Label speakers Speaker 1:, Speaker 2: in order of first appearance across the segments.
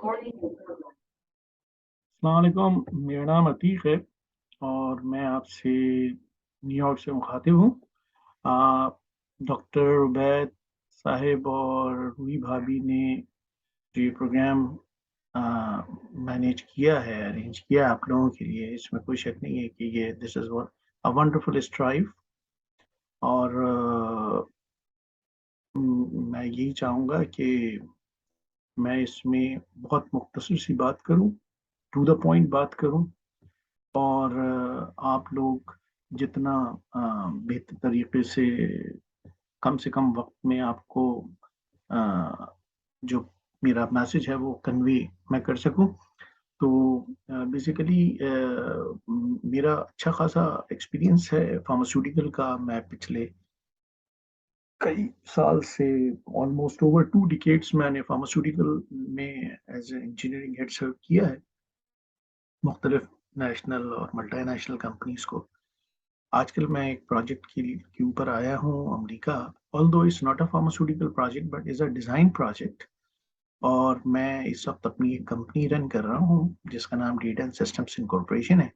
Speaker 1: अस्सलाम वालेकुम। मेरा नाम अतीक है और मैं आपसे न्यूयॉर्क से मुखातिब हूँ। डॉक्टर उबैद साहिब और रूही भाभी ने जो ये प्रोग्राम मैनेज किया है, अरेंज किया आप लोगों के लिए, इसमें कोई शक नहीं है कि ये this is a wonderful strive. और मैं यही चाहूँगा कि मैं इसमें बहुत मुख्तसर सी बात करूँ, टू द पॉइंट बात करूँ और आप लोग जितना बेहतर तरीके से कम वक्त में आपको अ, जो मेरा मैसेज है वो कन्वे मैं कर सकूं। तो बेसिकली मेरा अच्छा खासा एक्सपीरियंस है फार्मास्यूटिकल का। मैं पिछले कई साल से ऑलमोस्ट ओवर 2 डिकेड्स मैंने फार्मास्यूटिकल में एज ए इंजीनियरिंग हेड सर्व किया है मुख्तलिफ नेशनल और मल्टीनेशनल कंपनीज को। आजकल मैं एक प्रोजेक्ट के ऊपर आया हूँ America. Although it's not a pharmaceutical project but is a design project. और मैं इस वक्त अपनी एक कंपनी रन कर रहा हूँ जिसका नाम डेटा एंड सिस्टम्स इनकॉर्पोरेशन है।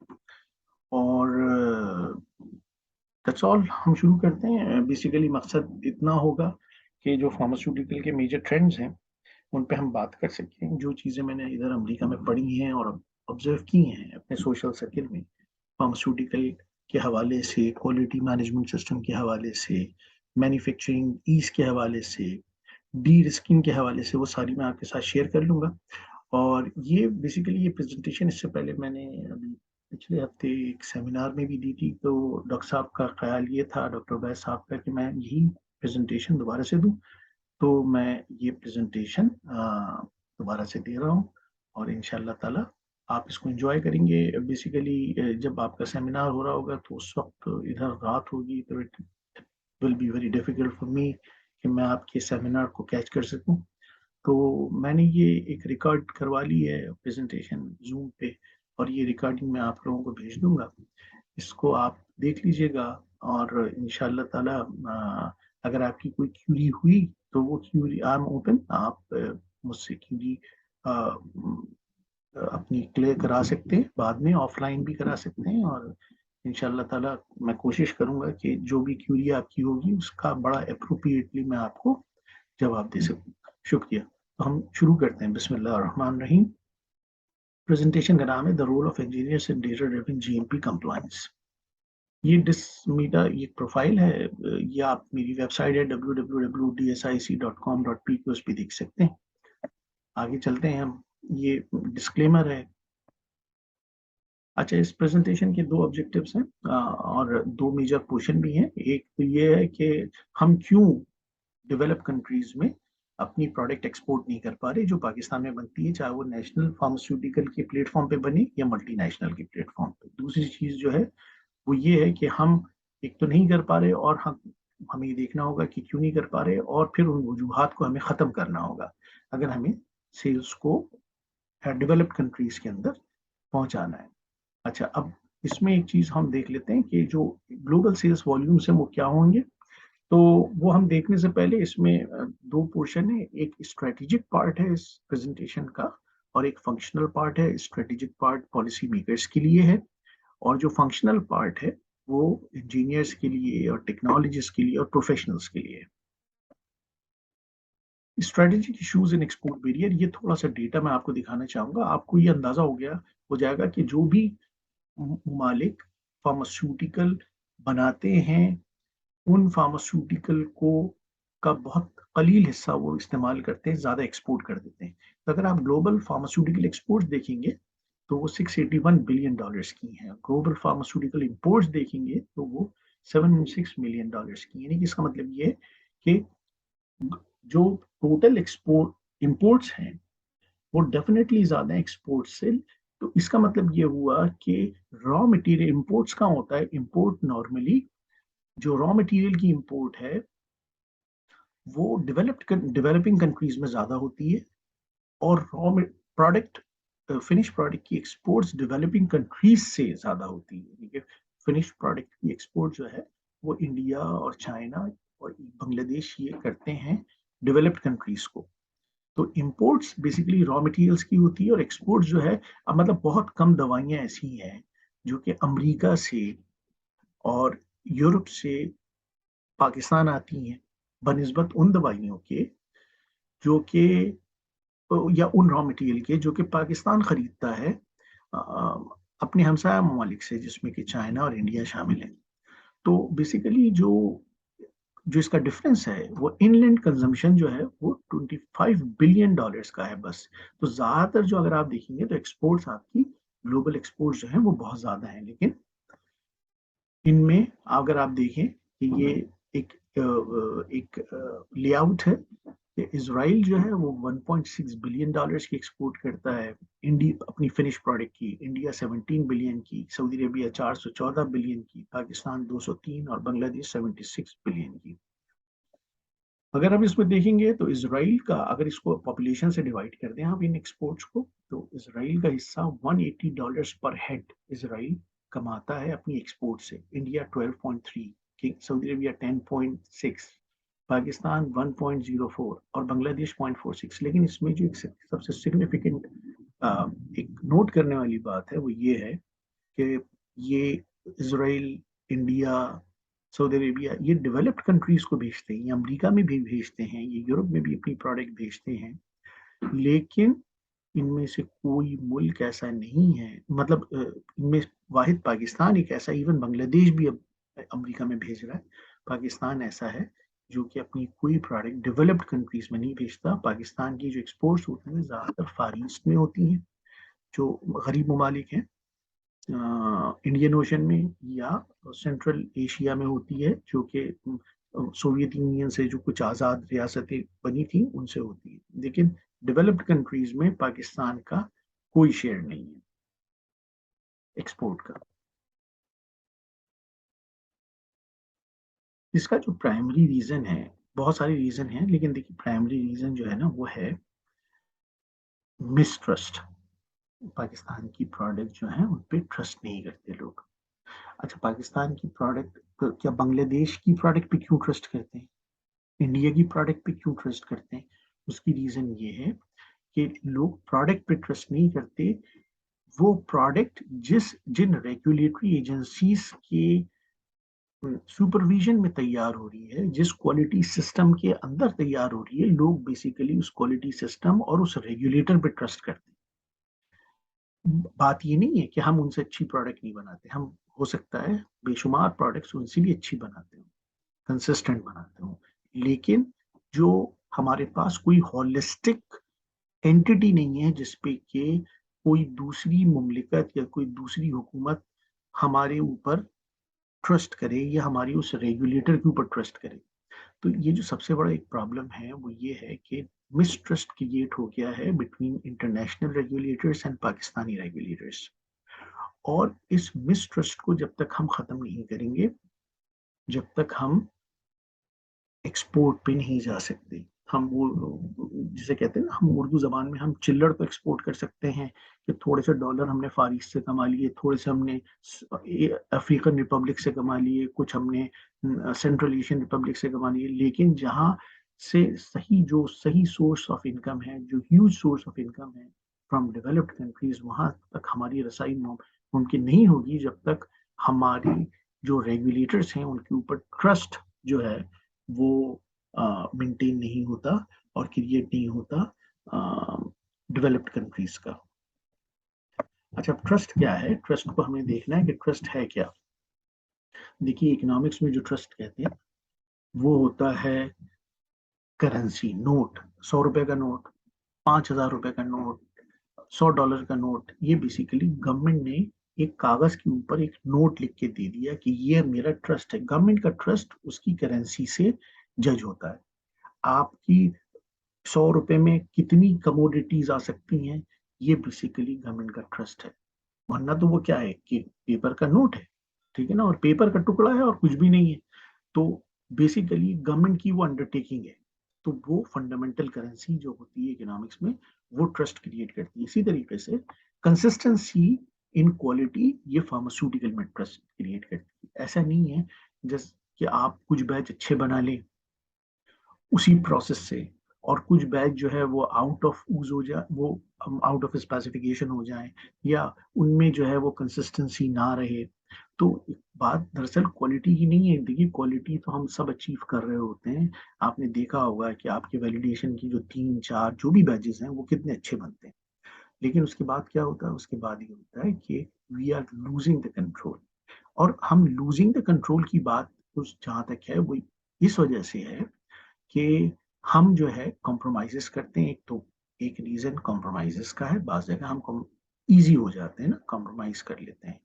Speaker 1: और दैट्स ऑल। हम शुरू करते हैं। बेसिकली मकसद इतना होगा कि जो फार्मास्यूटिकल के मेजर ट्रेंड्स हैं उन पे हम बात कर सकें। जो चीज़ें मैंने इधर अमेरिका में पढ़ी हैं और ऑब्जर्व की हैं अपने सोशल सर्किल में, फार्मास्यूटिकल के हवाले से, क्वालिटी मैनेजमेंट सिस्टम के हवाले से, मैन्युफैक्चरिंग ईज के हवाले से, डी रिस्किंग के हवाले से, वो सारी मैं आपके साथ शेयर कर लूँगा। और ये बेसिकली ये प्रेजेंटेशन इससे पहले मैंने अभी पिछले हफ्ते एक सेमिनार में भी दी थी। तो डॉक्टर साहब का ख्याल ये था, डॉक्टर उबैद साहब का, कि मैं यही प्रेजेंटेशन दोबारा से दूँ। तो मैं ये प्रेजेंटेशन दोबारा से दे रहा हूँ और इंशाल्लाह ताला आप इसको एंजॉय करेंगे। बेसिकली जब आपका सेमिनार हो रहा होगा तो उस वक्त इधर रात होगी, तो it will be very difficult for me कि मैं आपके सेमिनार को कैच कर सकूं। तो मैंने ये एक रिकॉर्ड करवा ली है प्रेजेंटेशन जूम पे, और ये रिकॉर्डिंग मैं आप लोगों को भेज दूंगा। इसको आप देख लीजिएगा और इंशाल्लाह ताला अगर आपकी कोई क्यूरी हुई तो वो क्यूरी आई एम ओपन। आप मुझसे क्यूरी अपनी क्लियर करा सकते हैं, बाद में ऑफलाइन भी करा सकते हैं। और इंशाल्लाह ताला मैं कोशिश करूंगा कि जो भी क्यूरी आपकी होगी उसका बड़ा अप्रोप्रिएटली मैं आपको जवाब दे सकूं। शुक्रिया। तो हम शुरू करते हैं। बिस्मिल्लाह रहमान रहीम। प्रेजेंटेशन का नाम है the role of engineers in data driven GMP compliance. ये डिस मीटा ये प्रोफाइल है। ये आप मेरी वेबसाइट है www.dsic.com.p उस पर देख सकते हैं। आगे चलते हैं हम। ये डिस्क्लेमर है। अच्छा, इस प्रेजेंटेशन के दो ऑब्जेक्टिव्स हैं और दो मेजर पोर्शन भी हैं। एक तो ये है कि हम क्यों डेवलप कंट्रीज में अपनी प्रोडक्ट एक्सपोर्ट नहीं कर पा रहे जो पाकिस्तान में बनती है, चाहे वो नेशनल फार्मास्यूटिकल के प्लेटफॉर्म पे बने या मल्टीनेशनल के प्लेटफॉर्म पे। दूसरी चीज जो है वो ये है कि हम एक तो नहीं कर पा रहे और हमें ये देखना होगा कि क्यों नहीं कर पा रहे, और फिर उन वजूहात को हमें ख़त्म करना होगा अगर हमें सेल्स को डेवलप्ड कंट्रीज के अंदर पहुंचाना है। अच्छा, अब इसमें एक चीज़ हम देख लेते हैं कि जो ग्लोबल सेल्स वॉल्यूम्स हैं वो क्या होंगे। तो वो हम देखने से पहले इसमें दो पोर्शन है। एक स्ट्रेटेजिक पार्ट है इस प्रेजेंटेशन का और एक फंक्शनल पार्ट है। स्ट्रेटेजिक पार्ट पॉलिसी मेकर्स के लिए है और जो फंक्शनल पार्ट है वो इंजीनियर्स के लिए और टेक्नोलॉजिस्ट के लिए और प्रोफेशनल्स के लिए है। Strategic issues in export barrier, ये थोड़ा सा डेटा मैं आपको दिखाना चाहूंगा। आपको ये अंदाजा हो जाएगा कि जो भी मालिक फार्मास्यूटिकल बनाते हैं उन फार्मास्यूटिकल को का बहुत कलील हिस्सा वो इस्तेमाल करते हैं, ज़्यादा एक्सपोर्ट कर देते हैं। तो अगर आप ग्लोबल फार्मास्यूटिकल एक्सपोर्ट्स देखेंगे तो वो $681 बिलियन की हैं। ग्लोबल फार्मास्यूटिकल इंपोर्ट्स देखेंगे तो वो $706 मिलियन की। यानी कि इसका मतलब ये है कि जो टोटल एक्सपोर्ट इंपोर्ट्स हैं वो डेफिनेटली ज़्यादा है एक्सपोर्ट से। तो इसका मतलब ये हुआ कि रॉ मटेरियल इंपोर्ट्स कहाँ होता है। इंपोर्ट नॉर्मली जो रॉ मटेरियल की इंपोर्ट है वो डेवलपिंग कंट्रीज में ज़्यादा होती है, और रॉ प्रोडक्ट फिनिश प्रोडक्ट की एक्सपोर्ट्स डेवलपिंग कंट्रीज से ज़्यादा होती है। यानी कि फिनिश प्रोडक्ट की एक्सपोर्ट जो है वो इंडिया और चाइना और बांग्लादेश ये करते हैं डेवलप्ड कंट्रीज को। तो इंपोर्ट्स बेसिकली रॉ मटेरियल्स की होती है, और एक्सपोर्ट्स जो है अब मतलब बहुत कम दवाइयां ऐसी हैं जो कि अमेरिका से और यूरोप से पाकिस्तान आती हैं, बनिस्बत उन दवाइयों के जो कि या उन रॉ मटेरियल के जो कि पाकिस्तान खरीदता है अ, अपने हमसाया ममालिक से, जिसमें कि चाइना और इंडिया शामिल है। तो बेसिकली जो इसका डिफरेंस है वो इनलैंड कंजम्पशन जो है वो $25 बिलियन का है बस। तो ज्यादातर जो अगर आप देखेंगे तो एक्सपोर्ट्स आपकी ग्लोबल एक्सपोर्ट्स जो है वो बहुत ज्यादा है, लेकिन इनमें अगर आप देखें कि ये एक लेआउट है कि इसराइल जो है वो $1.6 बिलियन की एक्सपोर्ट करता है इंडिया अपनी फिनिश प्रोडक्ट की, इंडिया 17 बिलियन की, सऊदी अरेबिया 414 बिलियन की, पाकिस्तान 203 और बांग्लादेश 76 बिलियन की। अगर हम इसमें देखेंगे तो इसराइल का, अगर इसको पॉपुलेशन से डिवाइड कर दें आप इन एक्सपोर्ट्स को, तो इसराइल का हिस्सा $180 पर हेड इसराइल कमाता है अपनी एक्सपोर्ट से। इंडिया 12.3, सऊदी अरेबिया 10.6, पाकिस्तान 1.04 और बांग्लादेश 0.46। लेकिन इसमें जो एक सबसे सिग्निफिकेंट एक नोट करने वाली बात है वो ये है कि ये इसराइल, इंडिया, सऊदी अरेबिया ये डेवलप्ड कंट्रीज को भेजते हैं, ये अमेरिका में भी भेजते हैं, ये यूरोप में भी अपनी प्रोडक्ट भेजते हैं, लेकिन इनमें से कोई मुल्क ऐसा नहीं है, मतलब इनमें वाहिद पाकिस्तान एक ऐसा, इवन बांग्लादेश भी अब अमेरिका में भेज रहा है, पाकिस्तान ऐसा है जो कि अपनी कोई प्रोडक्ट डेवलप्ड कंट्रीज में नहीं भेजता। पाकिस्तान की जो एक्सपोर्ट्स होती हैं ज़्यादातर फार ईस्ट में होती हैं, जो गरीब ममालिक हैं, इंडियन ओशन में या सेंट्रल एशिया में होती है, जो कि सोवियत यूनियन से जो कुछ आज़ाद रियासतें बनी थी उनसे होती है, लेकिन डेवलप्ड कंट्रीज में पाकिस्तान का कोई शेयर नहीं है एक्सपोर्ट का। इसका जो प्राइमरी रीजन है, बहुत सारे रीजन हैं, लेकिन देखिए प्राइमरी रीजन जो है ना वो है मिसट्रस्ट। पाकिस्तान की प्रोडक्ट जो है उन पे ट्रस्ट नहीं करते लोग। अच्छा, पाकिस्तान की प्रोडक्ट, क्या बांग्लादेश की प्रोडक्ट पे क्यों ट्रस्ट करते हैं, इंडिया की प्रोडक्ट पे क्यों ट्रस्ट करते हैं? उसकी रीजन ये है कि लोग प्रोडक्ट पे ट्रस्ट नहीं करते, वो प्रोडक्ट जिन रेगुलेटरी एजेंसीज के सुपरविजन में तैयार हो रही है, जिस क्वालिटी सिस्टम के अंदर तैयार हो रही है, लोग बेसिकली उस क्वालिटी सिस्टम और उस रेगुलेटर पे ट्रस्ट करते हैं। बात ये नहीं है कि हम उनसे अच्छी प्रोडक्ट नहीं बनाते, हम हो सकता है बेशुमार प्रोडक्ट्स उनसे भी अच्छी बनाते हो, कंसिस्टेंट बनाते हो, लेकिन जो हमारे पास कोई होलिस्टिक एंटिटी नहीं है जिसपे कि कोई दूसरी मुमलिकत या कोई दूसरी हुकूमत हमारे ऊपर ट्रस्ट करे या हमारी उस रेगुलेटर के ऊपर ट्रस्ट करे। तो ये जो सबसे बड़ा एक प्रॉब्लम है वो ये है कि मिसट्रस्ट क्रिएट हो गया है between international regulators and Pakistani regulators, और इस मिसट्रस्ट को जब तक हम खत्म नहीं करेंगे, जब तक हम एक्सपोर्ट पे नहीं जा सकते। हम वो जिसे कहते हैं ना, हम उर्दू जबान में हम चिल्लड़ तो एक्सपोर्ट कर सकते हैं कि थोड़े से डॉलर हमने फार ईस्ट से कमा लिए, थोड़े से हमने अफ्रीकन रिपब्लिक से कमा लिए, कुछ हमने सेंट्रल एशियन रिपब्लिक से कमा लिए, लेकिन जहाँ से सही सोर्स ऑफ इनकम है, जो ह्यूज सोर्स ऑफ इनकम है फ्रॉम डेवलप्ड कंट्रीज, वहां तक हमारी रसाई मुमकिन नहीं होगी जब तक हमारी जो रेगुलेटर्स हैं उनके ऊपर ट्रस्ट जो है वो मेंटेन नहीं होता और क्रिएट नहीं होता डेवलप्ड कंट्रीज का। अच्छा, ट्रस्ट क्या है? ट्रस्ट को हमें देखना है कि ट्रस्ट है क्या। देखिए, इकोनॉमिक्स में जो ट्रस्ट कहते हैं वो होता है करेंसी, नोट, ₹100 का नोट, ₹5000 का नोट, $100 का नोट। ये बेसिकली गवर्नमेंट ने एक कागज के ऊपर एक नोट लिख के दे दिया कि ये मेरा ट्रस्ट है। गवर्नमेंट का ट्रस्ट उसकी करेंसी से जज होता है। आपकी ₹100 में कितनी कमोडिटीज आ सकती हैं, ये बेसिकली गवर्नमेंट का ट्रस्ट है। वरना तो वो क्या है कि पेपर का नोट है, ठीक है ना, और पेपर का टुकड़ा है और कुछ भी नहीं है। तो बेसिकली गवर्नमेंट की वो अंडरटेकिंग है, तो वो फंडामेंटल करेंसी जो होती है इकोनॉमिक्स में वो ट्रस्ट क्रिएट करती है। इसी तरीके से कंसिस्टेंसी इन क्वालिटी ये फार्मास्यूटिकल में ट्रस्ट क्रिएट करती है। ऐसा नहीं है जैसे कि आप कुछ बैच अच्छे बना लें उसी प्रोसेस से और कुछ बैच जो है वो आउट ऑफ यूज हो जाए, वो आउट ऑफ स्पेसिफिकेशन हो जाए, या उनमें जो है वो कंसिस्टेंसी ना रहे। तो बात दरअसल क्वालिटी की नहीं है। देखिए, क्वालिटी तो हम सब अचीव कर रहे होते हैं। आपने देखा होगा कि आपके वैलिडेशन की जो 3 4 जो भी बैचेस हैं वो कितने अच्छे बनते हैं, लेकिन उसके बाद क्या होता है? उसके बाद ये होता है कि we are losing the control. और हम लूजिंग द कंट्रोल की बात कुछ जहाँ तक है वो इस वजह से है कि हम जो है कॉम्प्रोमाइज़ेस करते हैं। एक तो एक रीज़न कॉम्प्रोमाइज़ेस का है, बाज़ जगह हम कॉम ईज़ी हो जाते हैं ना, कॉम्प्रोमाइज़ कर लेते हैं।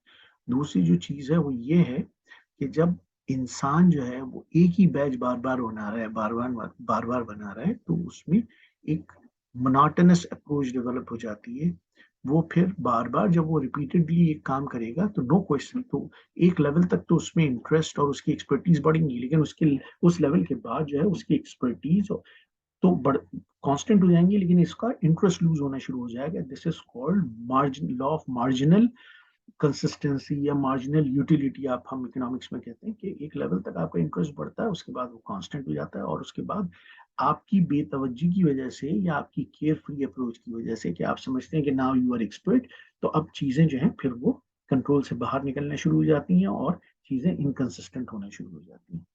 Speaker 1: दूसरी जो चीज़ है वो ये है कि जब इंसान जो है वो एक ही बैच बार-बार बना रहा है, बार-बार बना रहा है, तो उसमें एक मोनोटोनस अप्रोच डेवलप हो जाती है। वो फिर बार-बार जब वो रिपीटेडली एक काम करेगा तो नो क्वेश्चन, तो एक लेवल तक तो उसमें इंटरेस्ट और उसकी एक्सपर्टीज़ बढ़ेंगी, लेकिन उसके उस लेवल के बाद जो है उसकी एक्सपर्टीज़ तो बढ़ कांस्टेंट हो जाएँगी, लेकिन इसका इंटरेस्ट लूज़ होना शुरू हो जाएगा। This is called margin law of marginal consistency या मार्जिनल यूटिलिटी, आप हम इकोनॉमिक्स में कहते हैं कि एक लेवल तक आपका इंटरेस्ट बढ़ता है, उसके बाद वो कांस्टेंट हो जाता है, और उसके बाद आपकी बेतवज्जी की वजह से या आपकी केयर फ्री अप्रोच की वजह से कि आप समझते हैं कि नाउ यू आर एक्सपर्ट, तो अब चीज़ें जो हैं फिर वो कंट्रोल से बाहर निकलना शुरू हो जाती हैं और चीज़ें इनकंसिस्टेंट होना शुरू हो जाती हैं।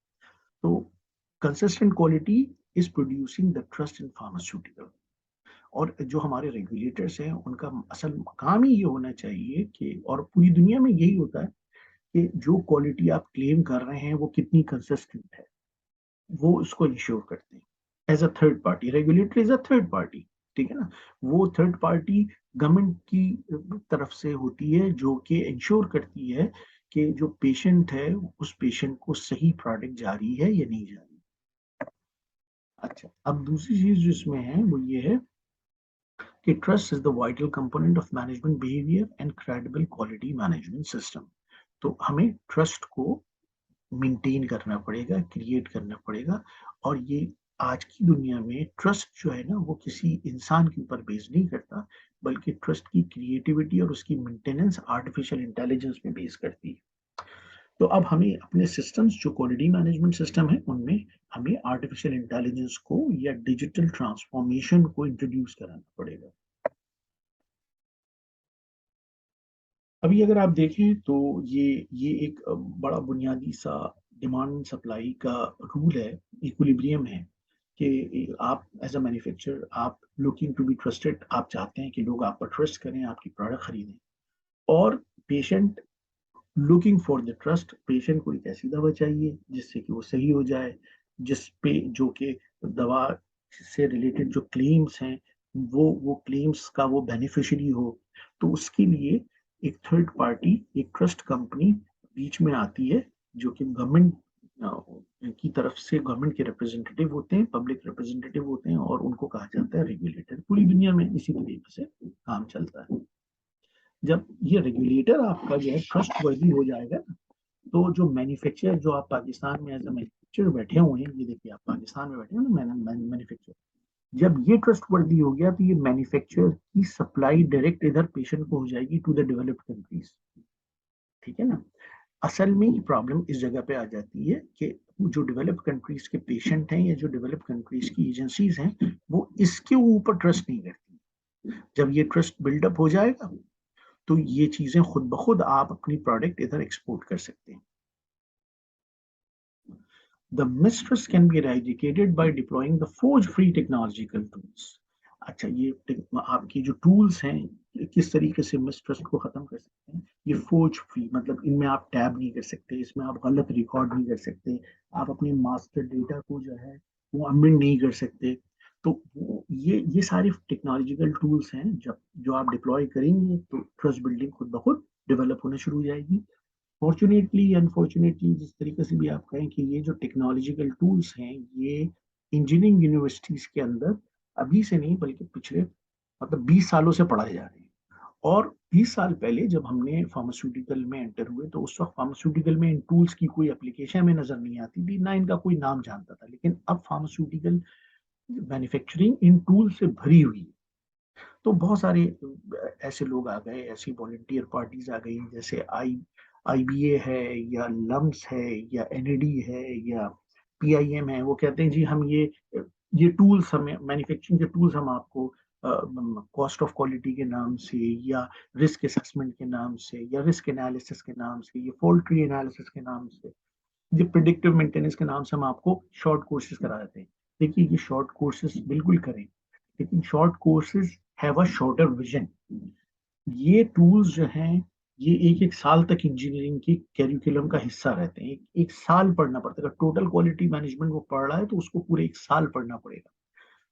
Speaker 1: तो consistent quality is producing the trust in pharmaceutical. और जो हमारे रेगुलेटर्स हैं उनका असल काम ही ये होना चाहिए कि, और पूरी दुनिया में यही होता है कि जो क्वालिटी आप क्लेम कर रहे हैं वो कितनी कंसिस्टेंट है, वो उसको इंश्योर करते हैं। As a third party regulator is a third party, ठीक है ना? वो थर्ड पार्टी गवर्नमेंट की तरफ से होती है जो कि इंश्योर करती है कि जो पेशेंट है उस पेशेंट को सही प्रोडक्ट जा रही है या नहीं जा रही। अच्छा, अब दूसरी चीज जो इसमें है वो ये है कि trust is the vital component of management behaviour and credible quality management system. तो हमें ट्रस्ट को मेंटेन करना पड़ेगा, क्रिएट करना पड़ेगा। और ये आज की दुनिया में ट्रस्ट जो है ना वो किसी इंसान के ऊपर बेस नहीं करता, बल्कि ट्रस्ट की क्रिएटिविटी और उसकी मेंटेनेंस आर्टिफिशियल इंटेलिजेंस में बेस करती है। तो अब हमें अपने सिस्टम्स जो क्वालिटी मैनेजमेंट सिस्टम है उनमें हमें आर्टिफिशियल इंटेलिजेंस को या डिजिटल ट्रांसफॉर्मेशन को इंट्रोड्यूस कराना पड़ेगा। अभी अगर आप देखें तो ये एक बड़ा बुनियादी सा डिमांड सप्लाई का रूल है, इक्विलिब्रियम है कि आप एज अ मैन्युफैक्चरर आप लुकिंग टू बी ट्रस्टेड, आप चाहते हैं कि लोग आप पर ट्रस्ट करें, आपकी प्रोडक्ट खरीदें। और patient looking for the trust, patient को एक ऐसी दवा चाहिए जिससे कि वो सही हो जाए, जिस पे जो कि दवा से रिलेटेड जो क्लेम्स हैं वो क्लेम्स का वो बेनिफिशियरी हो। तो उसके लिए एक थर्ड पार्टी, एक ट्रस्ट कंपनी बीच में आती है जो कि गवर्नमेंट की तरफ से गवर्नमेंट के रिप्रेजेंटेटिव होते हैं, पब्लिक रिप्रेजेंटेटिव होते हैं, और उनको कहा जाता है रेगुलेटर। पूरी दुनिया में इसी तरीके से काम चलता है। जब ये रेगुलेटर आपका जो है ट्रस्ट वर्दी हो जाएगा, तो जो मैन्युफैक्चरर, जो आप पाकिस्तान में एज अ मैन्युफैक्चरर बैठे हुए हैं, ये देखिए आप पाकिस्तान में बैठे हैं ना मैन्युफैक्चरर, जब ये ट्रस्ट वर्दी हो गया तो ये मैन्युफैक्चरर की सप्लाई डायरेक्ट इधर पेशेंट को हो जाएगी टू द डेवलप्ड कंट्रीज, ठीक है ना? असल में प्रॉब्लम इस जगह पे आ जाती है कि जो डेवलप्ड कंट्रीज के पेशेंट हैं या जो डेवलप्ड कंट्रीज की एजेंसीज हैं वो इसके ऊपर ट्रस्ट नहीं करती। जब ये ट्रस्ट बिल्डअप हो जाएगा तो ये चीजें खुद ब खुद आप अपनी प्रोडक्ट इधर एक्सपोर्ट कर सकते हैं। The mistrust can be eradicated by deploying the forge-free technological tools. अच्छा, ये आपकी जो टूल्स हैं किस तरीके से मिसट्रस्ट को खत्म कर सकते हैं? ये फोर्ज फ्री मतलब इनमें आप टैब नहीं कर सकते, इसमें आप गलत रिकॉर्ड नहीं कर सकते, आप अपने मास्टर डेटा को जो है वो अमेंड नहीं कर सकते। तो ये सारे टेक्नोलॉजिकल टूल्स हैं, जब जो आप डिप्लॉय करेंगे तो ट्रस्ट बिल्डिंग खुद ब खुद डेवलप होना शुरू हो जाएगी। फॉर्चुनेटली अनफॉर्चुनेटली, जिस तरीके से भी आप कहें कि ये जो टेक्नोलॉजिकल टूल्स हैं ये इंजीनियरिंग यूनिवर्सिटीज के अंदर अभी से नहीं बल्कि पिछले मतलब 20 सालों से पढ़ाए जा रहे हैं। और 20 साल पहले जब हमने फार्मास्यूटिकल में एंटर हुए तो उस वक्त फार्मास्यूटिकल में इन टूल्स की कोई एप्लीकेशन हमें नजर नहीं आती थी, ना इनका कोई नाम जानता था, लेकिन अब फार्मास्यूटिकल मैन्युफैक्चरिंग इन टूल से भरी हुई है। तो बहुत सारे ऐसे लोग आ गए, ऐसी वॉलंटियर पार्टीज आ गई, जैसे आईबीए है या लम्स है या एनईडी है या पीआईएम है। वो कहते हैं जी हम ये ये टूल्स हमें, मैन्युफैक्चरिंग के टूल्स हम आपको कॉस्ट ऑफ क्वालिटी के नाम से, या रिस्क असेसमेंट के नाम से, या रिस्क एनालिसिस के नाम से, ये फॉल्ट ट्री एनालिसिस के नाम से, ये प्रिडिक्टिव मेंटेनेंस के नाम से हम आपको शॉर्ट कोर्सेज करा देते हैं। देखिए ये शॉर्ट कोर्सेज बिल्कुल करें, लेकिन short courses have a shorter vision. ये टूल्स जो हैं ये एक एक साल तक इंजीनियरिंग की कैरिकुलम का हिस्सा रहते हैं। एक साल पढ़ना पड़ता है। अगर टोटल क्वालिटी मैनेजमेंट वो पढ़ रहा है तो उसको पूरे एक साल पढ़ना पड़ेगा।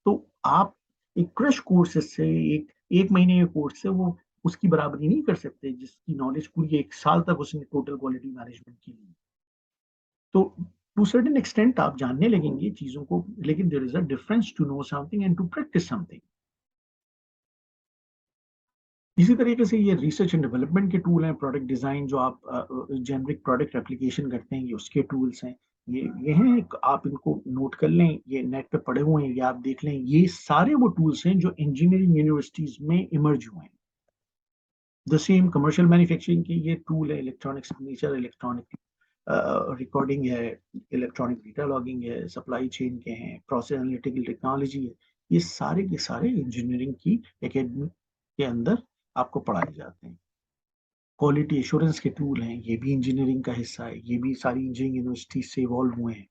Speaker 1: तो आप एक क्रश कोर्स से, एक महीने के कोर्स से वो उसकी बराबरी नहीं कर सकते जिसकी नॉलेज पूरी एक साल तक उसने टोटल क्वालिटी मैनेजमेंट की ली। तो टू सर्टेन एक्सटेंट आप जानने लगेंगे चीजों को, लेकिन there is a difference to know something and to practise something. इसी तरीके से ये रिसर्च एंड डेवलपमेंट के टूल हैं, प्रोडक्ट डिजाइन जो आप जेनरिक प्रोडक्ट एप्लीकेशन करते हैं, ये उसके टूल्स हैं। ये हैं, आप इनको नोट कर लें, ये नेट पे पड़े हुए हैं, ये आप देख लें। ये सारे वो टूल्स हैं जो इंजीनियरिंग यूनिवर्सिटीज में इमर्ज हुए हैं। द सेम कमर्शियल मैन्युफैक्चरिंग के ये टूल है, इलेक्ट्रॉनिक सिग्नेचर, इलेक्ट्रॉनिक रिकॉर्डिंग है, इलेक्ट्रॉनिक डेटा लॉगिंग है, सप्लाई चेन के हैं, प्रोसेस एनालिटिकल टेक्नोलॉजी है। ये सारे के सारे इंजीनियरिंग की एकेडमी के अंदर आपको पढ़ाए जाते हैं। क्वालिटी एश्योरेंस के टूल हैं, ये भी इंजीनियरिंग का हिस्सा है, ये भी सारी इंजीनियरिंग यूनिवर्सिटी से इवॉल्व हुए हैं।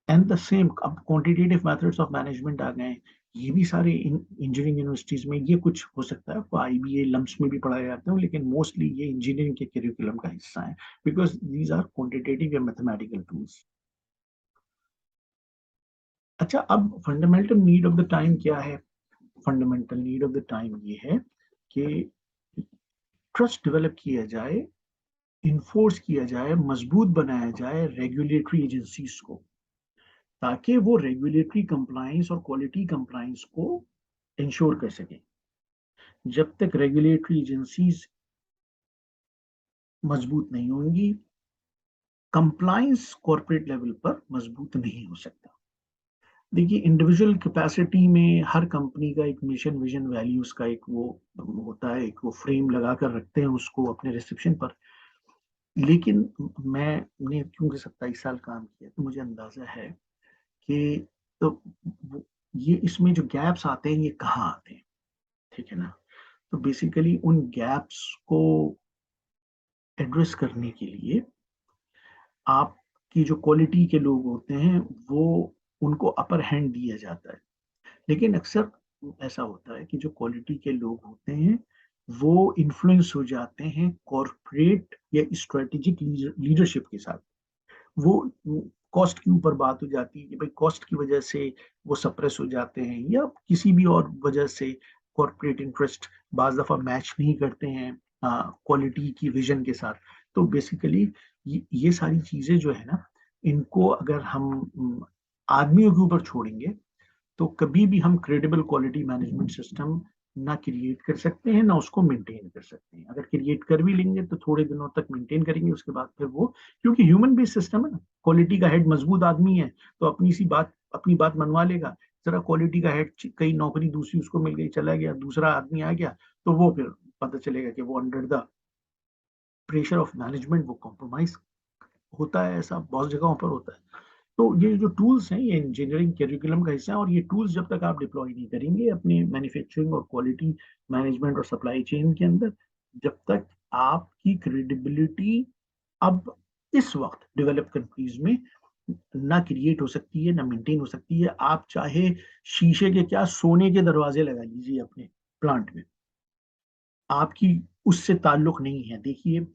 Speaker 1: एंड द सेम, अब क्वांटिटेटिव मेथड्स ऑफ मैनेजमेंट आ गए हैं, ये भी सारे इंजीनियरिंग यूनिवर्सिटीज में, ये कुछ हो सकता है आपको आईबीए लम्स में भी पढ़ाए जाते हैं, लेकिन मोस्टली ये इंजीनियरिंग के करिकुलम का हिस्सा है, बिकॉज दीज आर क्वांटिटेटिव या मैथमेटिकल टूल्स। अच्छा, अब fundamental need of the time क्या है? Fundamental need of the time ये है कि ट्रस्ट डेवलप किया जाए, इन्फोर्स किया जाए, मजबूत बनाया जाए रेगुलेटरी एजेंसीज को, ताकि वो रेगुलेटरी कंप्लायंस और क्वालिटी कंप्लायंस को इंश्योर कर सकें। जब तक रेगुलेटरी एजेंसीज मजबूत नहीं होंगी, कंप्लायंस कॉर्पोरेट लेवल पर मजबूत नहीं हो सकता। देखिए, इंडिविजुअल कैपेसिटी में हर कंपनी का एक मिशन, विजन, वैल्यूज का एक वो होता है, एक वो फ्रेम लगा कर रखते हैं उसको अपने रिसेप्शन पर। लेकिन मैंने क्योंकि 27 साल काम किया तो मुझे अंदाजा है कि तो ये इसमें जो गैप्स आते हैं ये कहाँ आते हैं, ठीक है ना? तो बेसिकली उन गैप्स को एड्रेस करने के लिए आपकी जो क्वालिटी के लोग होते हैं वो, उनको अपर हैंड दिया जाता है। लेकिन अक्सर ऐसा होता है कि जो क्वालिटी के लोग होते हैं वो इन्फ्लुएंस हो जाते हैं कॉर्पोरेट या स्ट्रेटेजिक लीडरशिप के साथ। वो कॉस्ट के ऊपर बात हो जाती है कि भाई कॉस्ट की वजह से वो सप्रेस हो जाते हैं, या किसी भी और वजह से कॉर्पोरेट इंटरेस्ट बाज दफा मैच नहीं करते हैं क्वालिटी की विजन के साथ। तो बेसिकली ये सारी चीजें जो है ना, इनको अगर हम आदमियों के ऊपर छोड़ेंगे तो कभी भी हम क्रेडिबल क्वालिटी मैनेजमेंट सिस्टम ना क्रिएट कर सकते हैं, ना उसको मेंटेन कर सकते हैं। अगर क्रिएट कर भी लेंगे तो थोड़े दिनों तक मेंटेन करेंगे, उसके बाद फिर वो, क्योंकि ह्यूमन बेस्ड सिस्टम है ना, क्वालिटी का हेड मजबूत आदमी है तो अपनी बात मनवा लेगा। जरा क्वालिटी का हेड कई नौकरी दूसरी उसको मिल गई, चला गया, दूसरा आदमी आ गया, तो वो फिर पता चलेगा कि वो under the pressure of management वो कॉम्प्रोमाइज होता है। ऐसा बहुत जगहों पर होता है। तो ये जो टूल्स हैं ये इंजीनियरिंग करिकुलम का हिस्सा है, और ये टूल्स जब तक आप डिप्लॉय नहीं करेंगे अपने मैन्युफैक्चरिंग और क्वालिटी मैनेजमेंट और सप्लाई चेन के अंदर, जब तक आपकी क्रेडिबिलिटी अब इस वक्त डेवलप कंट्रीज में ना क्रिएट हो सकती है, ना मेंटेन हो सकती है। आप चाहे शीशे के क्या, सोने के दरवाजे लगा लीजिए अपने प्लांट में, आपकी उससे ताल्लुक नहीं है। देखिए,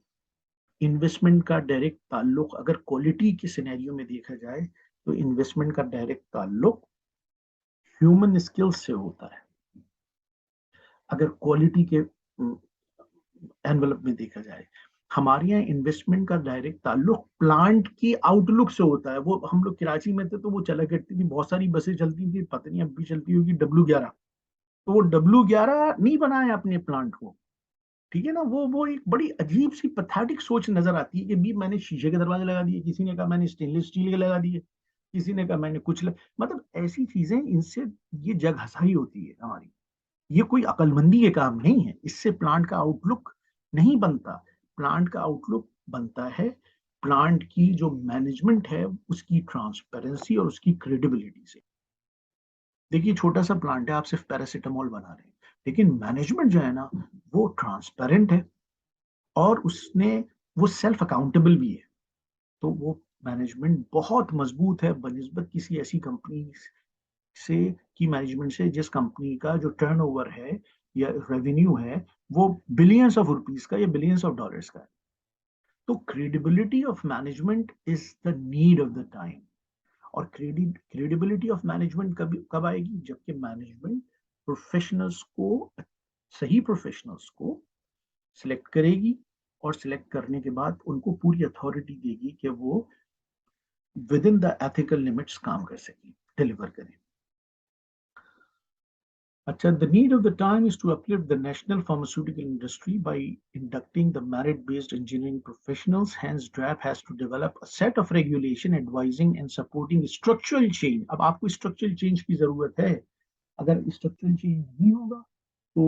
Speaker 1: इन्वेस्टमेंट का डायरेक्ट ताल्लुक अगर क्वालिटी के सिनेरियो में देखा जाए तो इन्वेस्टमेंट का डायरेक्ट ताल्लुक ह्यूमन स्किल्स से होता है। अगर क्वालिटी के एनवेलप में देखा जाए, हमारे यहाँ इन्वेस्टमेंट का डायरेक्ट ताल्लुक प्लांट की आउटलुक से होता है। वो हम लोग कराची में थे तो वो चला करती थी, बहुत सारी बसें चलती थी, पता नहीं अब भी चलती होगी, W11। तो वो W11 नहीं बनाया अपने प्लांट को, ठीक है ना? वो एक बड़ी अजीब सी पथेटिक सोच नजर आती है कि भी मैंने शीशे के दरवाजे लगा दिए, किसी ने कहा मैंने स्टेनलेस स्टील के लगा दिए, किसी ने कहा मैंने मतलब ऐसी चीजें, इनसे ये जग हंसाई होती है हमारी। ये कोई अकलमंदी के काम नहीं है, इससे प्लांट का आउटलुक नहीं बनता। प्लांट का आउटलुक बनता है प्लांट की जो मैनेजमेंट है उसकी ट्रांसपेरेंसी और उसकी क्रेडिबिलिटी से। देखिए छोटा सा प्लांट है, आप सिर्फ पैरासिटामोल बना रहे हैं, लेकिन मैनेजमेंट जो है ना वो ट्रांसपेरेंट है और उसने वो सेल्फ अकाउंटेबल भी है। तो वो मैनेजमेंट बहुत मजबूत है बनिस्बत किसी ऐसी कंपनी से की मैनेजमेंट से जिस कंपनी का जो टर्नओवर है या रेवेन्यू है वो बिलियंस ऑफ रुपीस का या बिलियंस ऑफ डॉलर्स का है। तो credibility of management is the need of the time. और क्रेडिबिलिटी ऑफ मैनेजमेंट कब कब आएगी, जबकि मैनेजमेंट प्रोफेशनल्स को, सही प्रोफेशनल्स को सिलेक्ट करेगी और सिलेक्ट करने के बाद उनको पूरी अथॉरिटी देगी कि वो with in the ethical limits काम कर सकें, डिलीवर करें। अच्छा, the need of the time is to uplift the national pharmaceutical industry by inducting the merit-based engineering professionals. Hence, DRAP has to develop a set of regulation advising and supporting structural change. अब आपको structural change की जरूरत है। अगर structural change नहीं होगा तो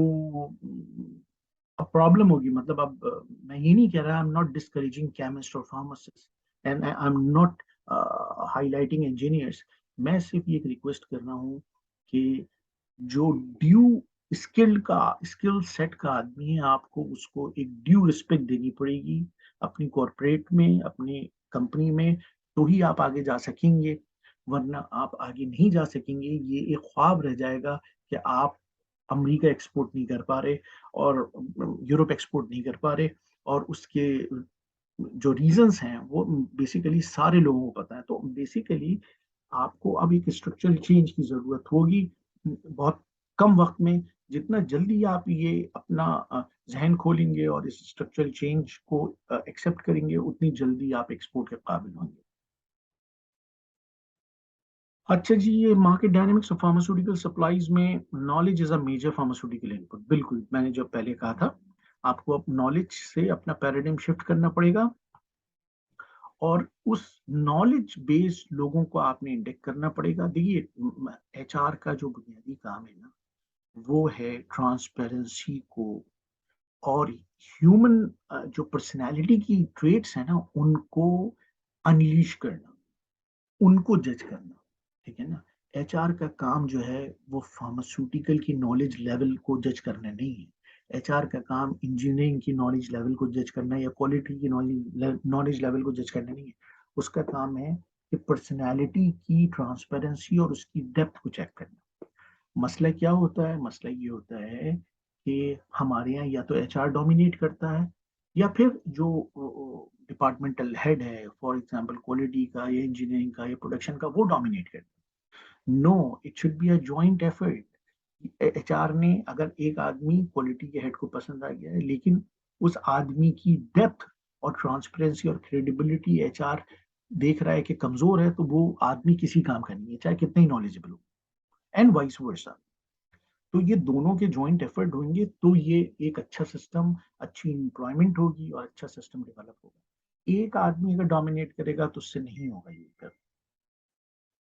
Speaker 1: अब प्रॉब्लम होगी। मतलब अब मैं ये नहीं कह रहा, I am not discouraging chemist और pharmacist and I am not highlighting engineers. मैं सिर्फ ये एक रिक्वेस्ट कर रहा हूँ कि जो ड्यू स्किल सेट का आदमी है, आपको उसको एक ड्यू रिस्पेक्ट देनी पड़ेगी अपनी कॉरपोरेट में, अपनी कंपनी में, तो ही आप आगे जा सकेंगे। वरना आप आगे नहीं जा सकेंगे। ये एक ख्वाब रह जाएगा कि आप अमेरिका एक्सपोर्ट नहीं कर पा रहे और यूरोप एक्सपोर्ट नहीं कर पा रहे। और उसके जो रीजंस हैं वो बेसिकली सारे लोगों को पता है। तो बेसिकली आपको अब एक स्ट्रक्चरल चेंज की जरूरत होगी बहुत कम वक्त में। जितना जल्दी आप ये अपना जहन खोलेंगे और इस स्ट्रक्चरल चेंज को एक्सेप्ट करेंगे, उतनी जल्दी आप एक्सपोर्ट के काबिल होंगे। अच्छा जी, ये market dynamics of pharmaceutical supplies में knowledge is a major pharmaceutical input. बिल्कुल, मैंने जो पहले कहा था, आपको अब नॉलेज से अपना पैराडिम शिफ्ट करना पड़ेगा और उस नॉलेज बेस्ड लोगों को आपने इंडेक्ट करना पड़ेगा। देखिए एचआर का जो बुनियादी काम है ना वो है ट्रांसपेरेंसी को और ह्यूमन जो पर्सनालिटी की ट्रेट्स है ना उनको अनलीश करना, उनको जज करना। ठीक है ना। एचआर का काम जो है वो फार्मास्यूटिकल की नॉलेज लेवल को जज करना नहीं है। एचआर का काम इंजीनियरिंग की नॉलेज लेवल को जज करना या क्वालिटी की नॉलेज लेवल को जज करना नहीं है। उसका काम है कि पर्सनालिटी की ट्रांसपेरेंसी और उसकी डेप्थ को चेक करना। मसला क्या होता है, मसला ये होता है कि हमारे यहाँ या तो एचआर डोमिनेट करता है या फिर जो डिपार्टमेंटल हेड है, फॉर एग्जांपल क्वालिटी का या इंजीनियरिंग का या प्रोडक्शन का, वो डोमिनेट करता है। No, it should be a joint effort. HR ने, अगर एक आदमी क्वालिटी के हेड को पसंद आ गया है लेकिन उस आदमी की डेप्थ और ट्रांसपेरेंसी और क्रेडिबिलिटी एचआर देख रहा है कि कमजोर है, तो वो आदमी किसी काम का नहीं है, चाहे कितना ही नॉलेजेबल हो। And vice versa. तो ये दोनों के जॉइंट एफर्ट होंगे तो ये एक अच्छा सिस्टम, अच्छी एम्प्लॉयमेंट होगी और अच्छा सिस्टम डेवलप होगा। एक आदमी अगर डोमिनेट करेगा तो उससे नहीं होगा ये कर।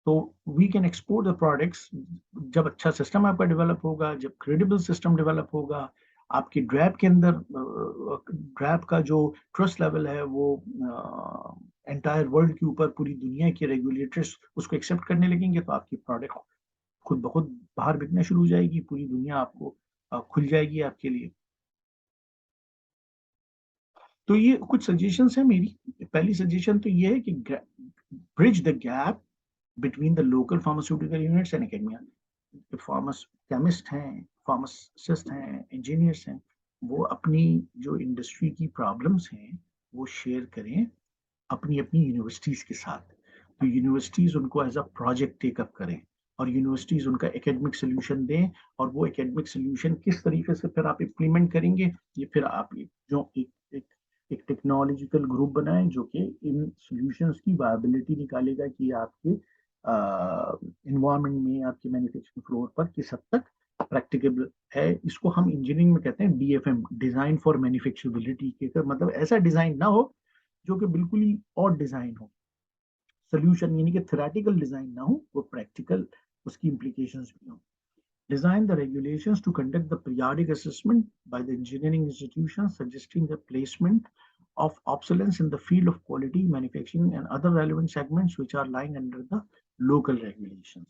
Speaker 1: तो we can export the products जब अच्छा सिस्टम आपका डेवलप होगा, जब क्रेडिबल सिस्टम डेवलप होगा। आपकी ड्रैप के अंदर ड्रैप का जो ट्रस्ट लेवल है वो एंटायर वर्ल्ड के ऊपर, पूरी दुनिया के रेगुलेटर्स उसको एक्सेप्ट करने लगेंगे, तो आपकी प्रोडक्ट खुद ब खुद बाहर बिकना शुरू हो जाएगी। पूरी दुनिया आपको खुल जाएगी आपके लिए। तो ये कुछ सजेशंस हैं मेरी। पहली सजेशन तो ये है कि bridge the gap between the local pharmaceutical units and academia. फार्मास केमिस्ट हैं, फार्मासिस्ट हैं, इंजीनियर्स हैं, वो अपनी जो इंडस्ट्री की प्रॉब्लम्स हैं वो शेयर करें अपनी अपनी यूनिवर्सिटीज के साथ। तो यूनिवर्सिटीज उनको एज अ प्रोजेक्ट टेकअप करें और यूनिवर्सिटीज उनका एकेडमिक सोल्यूशन दें। और वो एकेडमिक सोल्यूशन किस तरीके से फिर आप इम्प्लीमेंट करेंगे, ये फिर आप जो एक टेक्नोलॉजिकल ग्रुप बनाएं जो कि इन सॉल्यूशंस की वायबिलिटी निकालेगा कि आपके इन्वायरमेंट में, आपके मैन्युफैक्चरिंग फ्लोर पर किस हद तक प्रैक्टिकेबल है। इसको हम इंजीनियरिंग में कहते हैं डीएफएम, डिजाइन फॉर मैन्युफैक्चरेबिलिटी के। मतलब ऐसा डिजाइन ना हो जो कि बिल्कुल ही और डिजाइन हो, सोल्यूशन यानी कि थ्योरेटिकल डिजाइन ना हो, वो प्रैक्टिकल उसकी implications भी हो। Design the regulations to conduct the periodic assessment by the engineering institutions, suggesting the placement of obsolescence in the field of quality, manufacturing, and other relevant segments which are lying under the local regulations.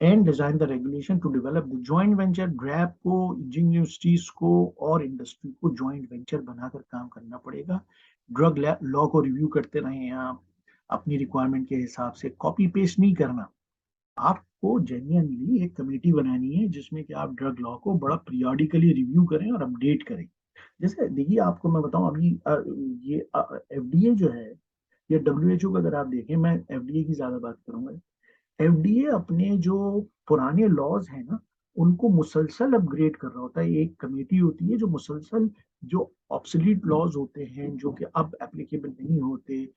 Speaker 1: And design the regulation to develop the joint venture. ड्रैब को, universities को और industry को joint venture बनाकर काम करना पड़ेगा। Drug law को रिव्यू करते रहें आप अपनी रिक्वायरमेंट के हिसाब से, कॉपी पेस्ट नहीं करना। आपको जेन्युइनली एक कमेटी बनानी है जिसमें कि आप ड्रग लॉ को बड़ा पीरियोडिकली रिव्यू करें और अपडेट करें। जैसे देखिए, आपको मैं बताऊं, अभी ये एफडीए जो है या डब्ल्यूएचओ का अगर आप देखें, मैं एफडीए की ज्यादा बात करूंगा। एफडीए अपने जो पुराने लॉज हैं ना, उनको मुसलसल अपग्रेड कर रहा होता है। एक कमेटी होती है जो मुसलसल जो ऑब्सोलीट लॉज होते हैं, जो कि अब एप्लीकेबल नहीं होते,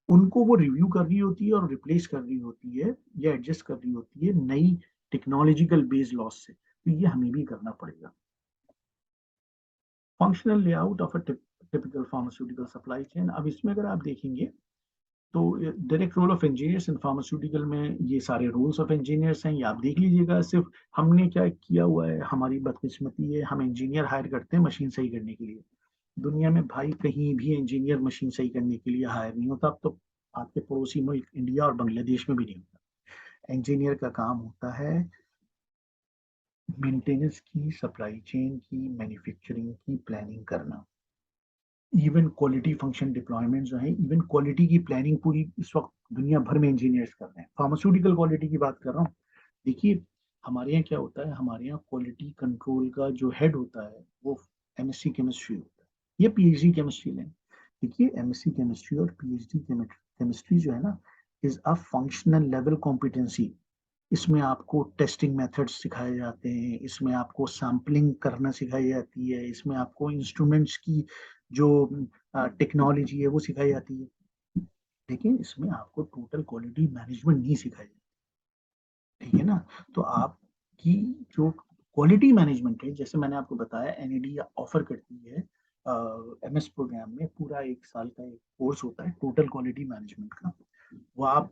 Speaker 1: उनको वो रिव्यू कर रही होती है और रिप्लेस कर रही होती है या एडजस्ट कर रही होती है नई टेक्नोलॉजिकल बेस्ड लॉज से। तो ये हमें भी करना पड़ेगा। Functional layout of a typical pharmaceutical supply chain. अब इसमें अगर आप देखेंगे तो direct role of engineers in pharmaceutical में ये सारे रोल्स ऑफ इंजीनियर्स हैं, ये आप देख लीजिएगा। सिर्फ हमने क्या किया हुआ है, हमारी बदकिस्मती है, हम इंजीनियर हायर करते हैं मशीन सही करने के लिए। दुनिया में भाई कहीं भी इंजीनियर मशीन सही करने के लिए हायर नहीं होता। अब तो आपके पड़ोसी मुल्क इंडिया और बांग्लादेश में भी नहीं होता। इंजीनियर का काम होता है मेंटेनेंस की, सप्लाई चेन की, मैन्युफैक्चरिंग की प्लानिंग करना। इवन क्वालिटी फंक्शन डिप्लॉयमेंट जो है, इवन क्वालिटी की प्लानिंग पूरी इस वक्त दुनिया भर में इंजीनियर्स कर रहे हैं। फार्मास्यूटिकल क्वालिटी की बात कर रहा हूँ। देखिए, हमारे यहाँ क्या होता है, हमारे यहाँ क्वालिटी कंट्रोल का जो हेड होता है वो एमएससी केमिस्ट्री होता है, ये पीएचडी केमिस्ट्री लें। देखिए, एमएससी केमिस्ट्री और पीएचडी केमिस्ट्री जो है ना, is a functional level competency. इसमें आपको टेस्टिंग मेथड्स सिखाए जाते हैं, इसमें आपको सैम्पलिंग करना सिखाई जाती है, इसमें आपको इंस्ट्रूमेंट्स की जो टेक्नोलॉजी है वो सिखाई जाती है। लेकिन इसमें आपको टोटल क्वालिटी मैनेजमेंट नहीं सिखाई जाती, ठीक है ना। तो आपकी जो क्वालिटी मैनेजमेंट है, जैसे मैंने आपको बताया, एनईडी ऑफर करती है एमएस प्रोग्राम में पूरा 1 साल का एक कोर्स होता है टोटल क्वालिटी मैनेजमेंट का। वो आप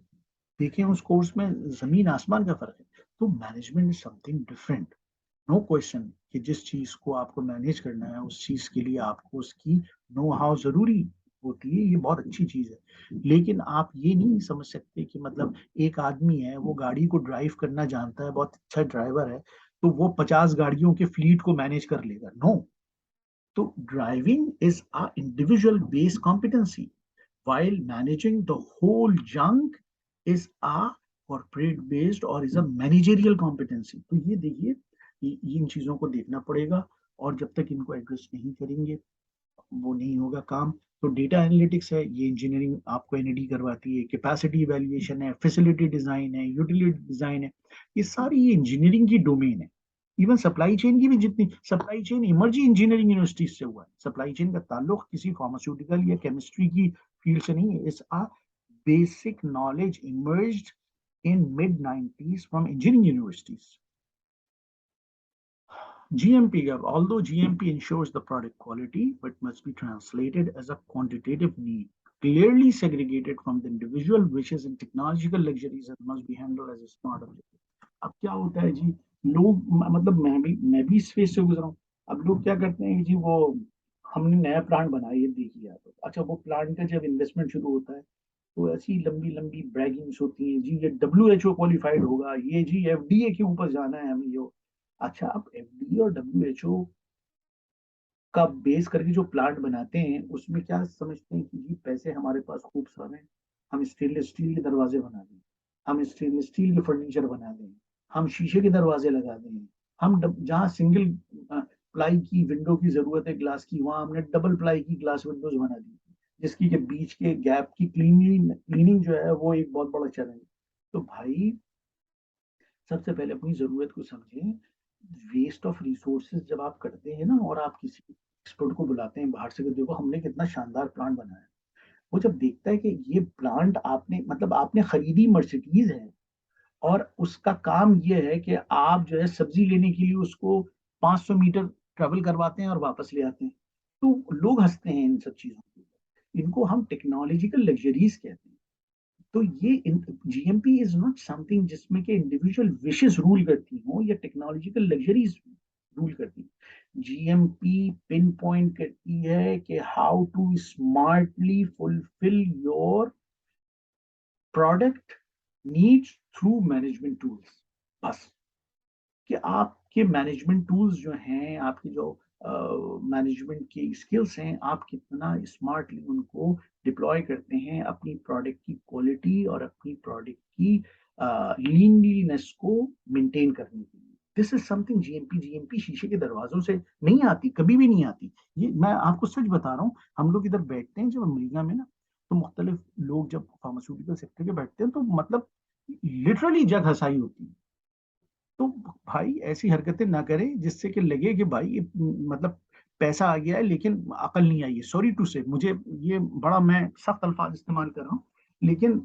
Speaker 1: देखें, उस कोर्स में जमीन आसमान का फर्क है। तो management is something different, no question कि जिस चीज को आपको मैनेज करना है उस चीज के लिए आपको उसकी नो हाउ जरूरी होती है, ये बहुत अच्छी चीज है। लेकिन आप ये नहीं समझ सकते कि मतलब एक आदमी है, वो गाड़ी को ड्राइव करना जानता है, बहुत अच्छा ड्राइवर है, तो वो 50 गाड़ियों के फ्लीट को मैनेज कर लेगा, नो। तो driving is a individual based competency, while managing the whole junk is a corporate based or is a managerial competency। तो ये देखिए, इन चीजों को देखना पड़ेगा, और जब तक इनको एड्रेस नहीं करेंगे वो नहीं होगा काम। तो डेटा एनालिटिक्स है, ये इंजीनियरिंग आपको एनईडी करवाती है। कैपेसिटी इवैल्यूएशन है, फैसिलिटी डिजाइन है, यूटिलिटी डिजाइन है, ये सारी ये इंजीनियरिंग की डोमेन है। इवन सप्लाई चेन की भी, जितनी सप्लाई चेन इमर्जी इंजीनियरिंग यूनिवर्सिटीज से हुआ है। सप्लाई चेन का ताल्लुक किसी फार्मास्यूटिकल या केमिस्ट्री की फील्ड से नहीं है। It's a basic knowledge emerged in mid 90s from engineering universities। GMP, although GMP ensures the product quality, but must be translated as a quantitative need, clearly segregated from the individual wishes and technological luxuries, and must be handled as a smart objective। अब क्या होता है जी, लोग मतलब मैं भी इस phase से गुजरा हूँ। अब लोग क्या करते हैं जी, वो हमने नया प्लांट बनाया, देखिए आप, अच्छा वो प्लांट का जब इन्वेस्टमेंट शुरू होता है तो ऐसी लंबी लंबी ब्रैगिंग्स होती हैं जी, ये डब्ल्यू क्वालिफाइड होगा, ये जी एफडीए के ऊपर जाना है हमें, ये। अच्छा, अब एफडीए और डब्ल्यूएचओ का बेस करके जो प्लांट बनाते हैं उसमें क्या समझते हैं कि जी पैसे हमारे पास खूब सारे हैं, हम स्टेनलेस स्टील के दरवाजे बना दें, हम स्टेनलेस स्टील के फर्नीचर बना दें, हम शीशे के दरवाजे लगा दें, हम जहाँ सिंगल प्लाई की विंडो की जरूरत है ग्लास की, वहां हमने डबल प्लाई की ग्लास विंडोज बना दी, जिसकी के बीच के गैप की क्लीनिंग जो है वो एक बहुत बड़ा चैलेंज। तो भाई, सबसे पहले अपनी जरूरत को समझें। वेस्ट ऑफ रिसोर्सेज जब आप करते हैं ना, और आप किसी एक्सपर्ट को बुलाते हैं बाहर से कि देखो हमने कितना शानदार प्लांट बनाया है, वो जब देखता है कि ये प्लांट आपने मतलब आपने खरीदी मर्सिडीज है, और उसका काम ये है कि आप जो है सब्जी लेने के लिए उसको 500 मीटर ट्रेवल करवाते हैं और वापस ले आते हैं, तो लोग हंसते हैं इन सब चीजों को। इनको हम टेक्नोलॉजिकल लग्जरीज कहते हैं। तो ये जीएमपी इज नॉट समथिंग जिसमें कि इंडिविजुअल विशेस रूल करती हो या टेक्नोलॉजिकल लग्जरीज रूल करती हैं। जीएमपी पिन पॉइंट करती है कि how to smartly fulfil your product needs through management tools. बस कि आपके मैनेजमेंट टूल्स जो हैं, आपकी जो मैनेजमेंट की स्किल्स हैं, आप कितना स्मार्टली उनको डिप्लॉय करते हैं अपनी प्रोडक्ट की क्वालिटी और अपनी प्रोडक्ट की लीनलीनेस को मेंटेन करने के लिए। दिस इज समथिंग जीएमपी शीशे के दरवाजों से नहीं आती, कभी भी नहीं आती। ये मैं आपको सच बता रहा हूँ। हम लोग इधर बैठते हैं जब अमेरिका में ना, तो मुख्तलिफ लोग जब फार्मास्यूटिकल सेक्टर के बैठते हैं तो मतलब लिटरली जग हंसाई होती है। तो भाई ऐसी हरकतें ना करें जिससे कि लगे कि भाई ये मतलब पैसा आ गया है लेकिन अकल नहीं आई है। सॉरी टू से, मुझे ये बड़ा मैं सख्त अल्फाज इस्तेमाल कर रहा हूँ, लेकिन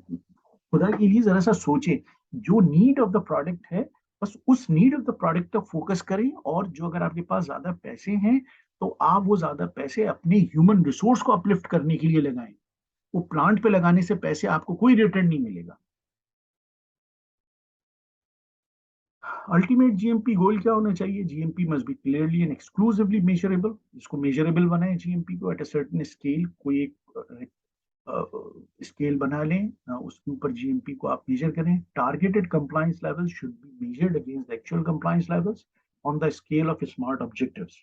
Speaker 1: खुदा के लिए जरा सा सोचे। जो नीड ऑफ द प्रोडक्ट है, बस उस नीड ऑफ द प्रोडक्ट पर फोकस करें। और जो अगर आपके पास ज्यादा पैसे हैं तो आप वो ज्यादा पैसे अपने ह्यूमन रिसोर्स को अपलिफ्ट करने के लिए लगाएं। वो प्लांट पे लगाने से पैसे आपको कोई रिटर्न नहीं मिलेगा। अल्टीमेट जीएमपी गोल क्या होना चाहिए? GMP must be clearly and exclusively measurable. इसको मेजरेबल बनाएं जीएमपी को एट अ सर्टेन स्केल। कोई एक स्केल बना लें, उसके ऊपर जीएमपी को आप मेजर करें। Targeted compliance level should be measured against actual compliance levels on the scale of smart objectives.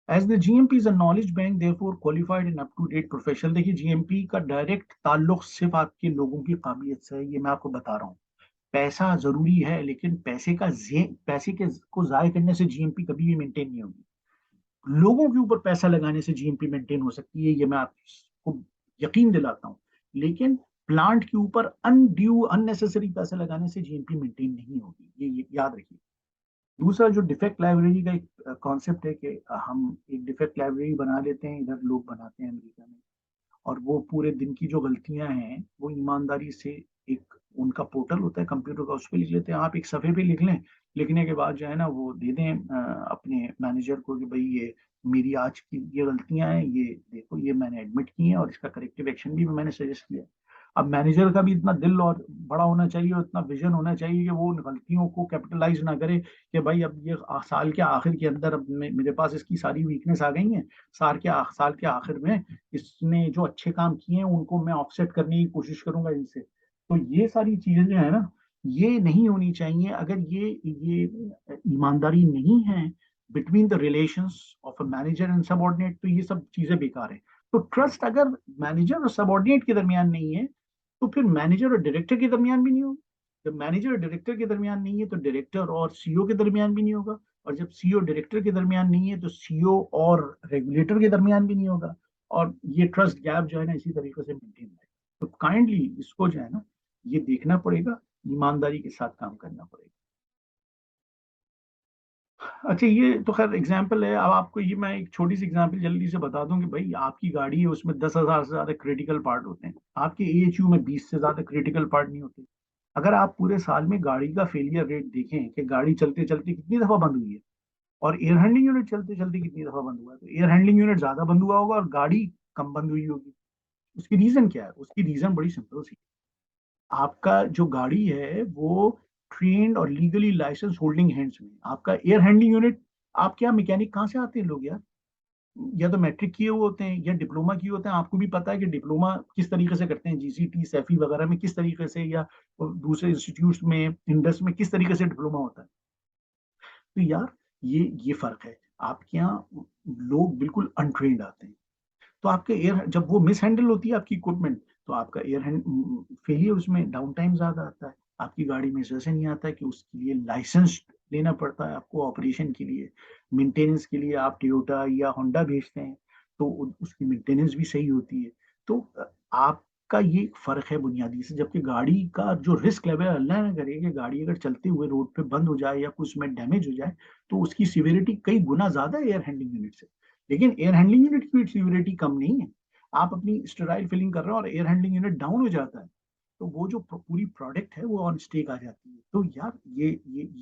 Speaker 1: As the GMP is a knowledge bank, therefore qualified and up to date professional. देखिए, GMP का direct ताल्लुक सिर्फ आपके लोगों की काबिलियत से है, ये मैं आपको बता रहा हूँ। पैसा जरूरी है, लेकिन पैसे के को जाय करने से जीएमपी कभी भी मेंटेन नहीं होगी। लोगों के ऊपर पैसा लगाने से जीएमपी मेंटेन हो सकती है, ये मैं आपको यकीन दिलाता हूँ। लेकिन प्लांट के ऊपर अनड्यू अननेसेसरी पैसा लगाने से जीएमपी मेंटेन नहीं होगी, ये याद रखिए। दूसरा, जो डिफेक्ट लाइब्रेरी का एक कॉन्सेप्ट है कि हम एक डिफेक्ट लाइब्रेरी बना लेते हैं, इधर लोग बनाते हैं अमेरिका में, और वो पूरे दिन की जो गलतियां हैं वो ईमानदारी से एक उनका पोर्टल होता है कंप्यूटर का, उस पर लिख लेते हैं। आप एक सफ़े पे लिख लें, लिखने के बाद जो है ना वो दे दें अपने मैनेजर को कि भाई ये मेरी आज की ये गलतियां हैं, ये देखो ये मैंने एडमिट की हैं और इसका करेक्टिव एक्शन भी मैंने सजेस्ट किया। अब मैनेजर का भी इतना दिल और बड़ा होना चाहिए और इतना विजन होना चाहिए कि वो उन गलतियों को कैपिटलाइज ना करे कि भाई अब ये साल के आखिर के अंदर अब मेरे पास इसकी सारी वीकनेस आ गई हैं। साल के आखिर में इसने जो अच्छे काम किए हैं उनको मैं ऑफसेट करने की कोशिश करूंगा इनसे। तो ये सारी चीजें जो है ना, ये नहीं होनी चाहिए। अगर ये ईमानदारी नहीं है between the relations of a manager and subordinate, तो ये सब चीजें बेकार है। तो ट्रस्ट अगर मैनेजर और सबऑर्डिनेट के दरमियान नहीं है, तो फिर मैनेजर और डायरेक्टर के दरमियान भी नहीं होगा। जब मैनेजर और डायरेक्टर के दरमियान नहीं है तो डायरेक्टर और सीईओ के दरमियान भी नहीं होगा। और जब सीईओ डायरेक्टर के दरमियान नहीं है तो सीईओ और रेगुलेटर के दरमियान भी नहीं होगा। और ये ट्रस्ट गैप जो है ना इसी तरीके से मेंटेन है। तो काइंडली इसको जो है ना ये देखना पड़ेगा, ईमानदारी के साथ काम करना पड़ेगा। अच्छा, ये तो खैर एग्जाम्पल है। अब आपको ये मैं एक छोटी सी एग्जाम्पल जल्दी से बता दूं कि भाई आपकी गाड़ी है, उसमें 10,000 से ज्यादा क्रिटिकल पार्ट होते हैं। आपके एएचयू में 20 से ज्यादा क्रिटिकल पार्ट नहीं होते। अगर आप पूरे साल में गाड़ी का फेलियर रेट देखें कि गाड़ी चलते चलते कितनी दफा बंद हुई है और एयर हैंडलिंग यूनिट चलते चलते कितनी दफा बंद हुआ है, तो एयर हैंडलिंग यूनिट ज्यादा बंद हुआ होगा और गाड़ी कम बंद हुई होगी। उसकी रीजन क्या है? उसकी रीजन बड़ी सिंपल सी। आपका जो गाड़ी है वो ट्रेन्ड और लीगली लाइसेंस होल्डिंग हैंड्स में है। आपका एयर हैंडलिंग यूनिट, आप क्या मैकेनिक कहाँ से आते हैं लोग यार? या तो मैट्रिक किए हुए होते हैं या डिप्लोमा किए होते हैं। आपको भी पता है कि डिप्लोमा किस तरीके से करते हैं, जीसीटी सैफी वगैरह में किस तरीके से, या दूसरे इंस्टीट्यूट में इंडस में किस तरीके से डिप्लोमा होता है। तो यार ये फर्क है। आपके यहाँ लोग बिल्कुल अनट्रेन्ड आते हैं, तो आपके एयर जब वो मिस हैंडल होती है आपकी इक्विपमेंट, तो आपका एयर हैंड फेलियर, उसमें डाउन टाइम ज्यादा आता है। आपकी गाड़ी में जैसे नहीं आता है कि उसके लिए लाइसेंस लेना पड़ता है आपको ऑपरेशन के लिए। मेंटेनेंस के लिए आप टोयोटा या होंडा भेजते हैं तो उसकी मेंटेनेंस भी सही होती है। तो आपका ये एक फर्क है बुनियादी से। जबकि गाड़ी का जो रिस्क लेवल, अल्लाह ना करे कि गाड़ी अगर चलते हुए रोड पे बंद हो जाए या कुछ में डैमेज हो जाए, तो उसकी सिवियरिटी कई गुना ज्यादा है एयर हैंडलिंग यूनिट से। लेकिन एयर हैंडलिंग यूनिट की सिवियरिटी कम नहीं है। आप अपनी स्टेराइल फिलिंग कर रहे हो और एयर हैंडलिंग यूनिट डाउन हो जाता है, तो वो जो पूरी प्रोडक्ट है वो ऑन स्टेक आ जाती है। तो यार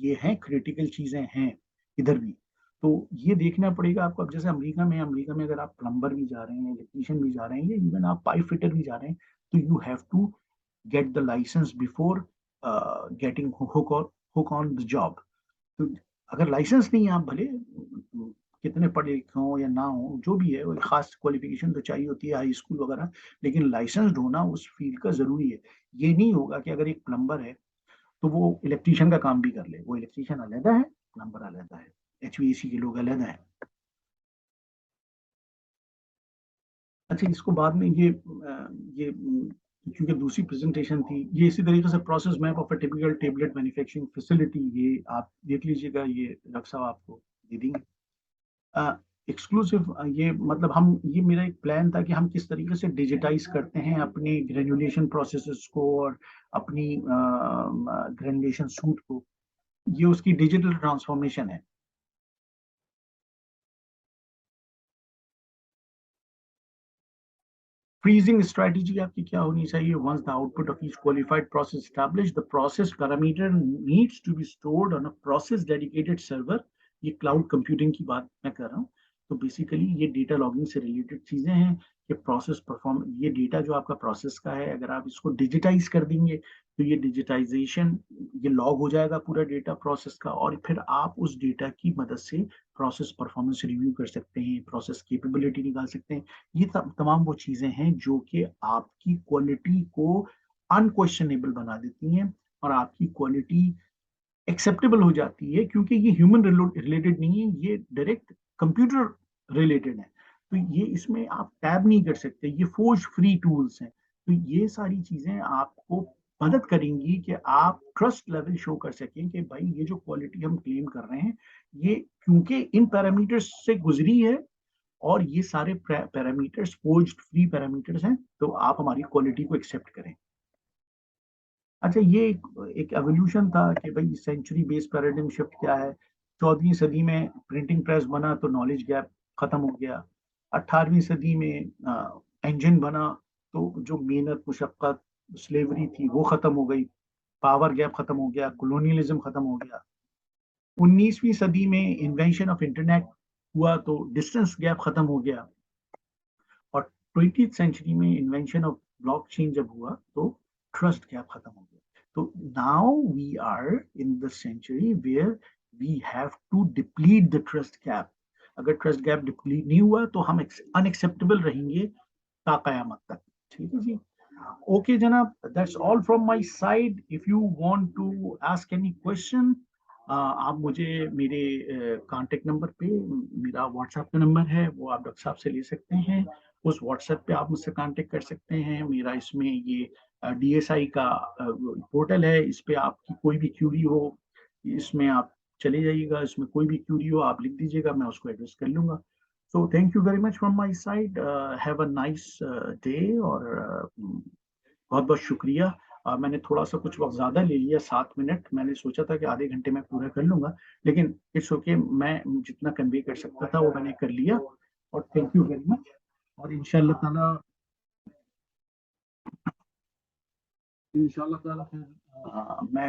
Speaker 1: ये है क्रिटिकल चीजें हैं इधर भी। तो ये देखना पड़ेगा आपको। अब जैसे अमेरिका में अगर आप प्लम्बर भी जा रहे हैं, इलेक्ट्रीशियन भी जा रहे हैं, या इवन आप पाइप फिटर भी जा रहे हैं, तो you have to get the licence before getting hook on the job. तो अगर लाइसेंस नहीं है, आप भले कितने पढ़े लिखे हों या ना हो, जो भी है, वो खास क्वालिफिकेशन तो चाहिए होती है, हाई स्कूल वगैरह, लेकिन लाइसेंस्ड होना उस फील्ड का ज़रूरी है। ये नहीं होगा कि अगर एक प्लम्बर है, तो वो इलेक्ट्रीशियन का काम भी कर ले, वो इलेक्ट्रीशियन अलग है, प्लम्बर अलग है, एचवीएसी के लोग अलग हैं। अच्छा, इसको बाद में ये क्योंकि दूसरी प्रेजेंटेशन थी, ये इसी तरीके से process map of a typical tablet manufacturing facility, ये आप देख लीजिएगा, ये डॉक्टर साहब आपको दे देंगे एक्सक्लूसिव। ये मतलब हम, ये मेरा एक प्लान था कि हम किस तरीके से डिजिटाइज करते हैं अपनी ग्रेजुलेशन प्रोसेसेस को और अपनी ग्रेजुलेशन सूट को, ये उसकी डिजिटल ट्रांसफॉर्मेशन है। फ्रीजिंग स्ट्रेटजी आपकी क्या होनी चाहिए? Once the output of each qualified process establish, the process parameter needs to be stored on a process dedicated server. ये क्लाउड कंप्यूटिंग की बात मैं कर रहा हूँ। तो बेसिकली ये डेटा लॉगिंग से रिलेटेड चीजें हैं कि प्रोसेस परफॉर्म, ये डेटा जो आपका प्रोसेस का है, अगर आप इसको डिजिटाइज कर देंगे तो ये डिजिटाइजेशन, ये लॉग हो जाएगा पूरा डेटा प्रोसेस का, और फिर आप उस डेटा की मदद से प्रोसेस परफॉर्मेंस रिव्यू कर सकते हैं, प्रोसेस कैपेबिलिटी निकाल सकते हैं। ये तमाम वो चीजें हैं जो कि आपकी क्वालिटी को अनक्वेश्चनेबल बना देती हैं, और आपकी क्वालिटी एक्सेप्टेबल हो जाती है, क्योंकि ये ह्यूमन रिलेटेड नहीं है, ये डायरेक्ट कंप्यूटर रिलेटेड है। तो ये इसमें आप टैब नहीं कर सकते, ये फोर्स फ्री टूल्स हैं। तो ये सारी चीजें आपको मदद करेंगी कि आप ट्रस्ट लेवल शो कर सकें कि भाई ये जो क्वालिटी हम क्लेम कर रहे हैं, ये क्योंकि इन पैरामीटर्स से गुजरी है, और ये सारे पैरामीटर्स फोर्ज्ड फ्री पैरामीटर्स हैं, तो आप हमारी क्वालिटी को एक्सेप्ट करें। अच्छा, ये एक एवोल्यूशन था कि भाई सेंचुरी बेस्ड पैराडिम शिफ्ट क्या है। 14वीं सदी में प्रिंटिंग प्रेस बना तो नॉलेज गैप खत्म हो गया। 18वीं सदी में इंजन बना, तो जो मेहनत मुशक्कत स्लेवरी थी वो खत्म हो गई, पावर गैप खत्म हो गया, कॉलोनियलिज्म खत्म हो गया। 19वीं सदी में इन्वेंशन ऑफ इंटरनेट हुआ तो डिस्टेंस गैप खत्म हो गया, और 20th सेंचुरी में इन्वेंशन ऑफ ब्लॉकचेन जब हुआ तो ट्रस्ट गैप खत्म हो गया। तो now we are in the century where we have to deplete the trust gap. अगर ट्रस्ट गैप डिप्लीट नहीं हुआ तो हम अनएक्सेप्टेबल रहेंगे ता कयामत तक। ठीक है जी। ओके जनाब, that's all from my side. If you want to ask any question, आप मुझे मेरे कांटेक्ट नंबर पे, मेरा व्हाट्सएप का नंबर है, वो आप डॉक्टर साहब से ले सकते हैं। उस व्हाट्सएप पे आप मुझसे कांटेक्ट कर सकते हैं। मेरा इसमें ये डीएसआई का पोर्टल है, इस पे आपकी कोई भी क्यूरी हो, इसमें आप चले जाइएगा, इसमें कोई भी क्यूरी हो आप लिख दीजिएगा, मैं उसको एड्रेस कर लूंगा। So thank you very much from my side. Have a nice day, और बहुत बहुत शुक्रिया। मैंने थोड़ा सा कुछ वक्त ज़्यादा ले लिया, 7 मिनट, मैंने सोचा था कि आधे घंटे में पूरा कर लूंगा, लेकिन इट्स ओके, मैं जितना कन्वे कर सकता था वो मैंने कर लिया। और थैंक यू वेरी मच। और इंशाल्लाह ताला फिर मैं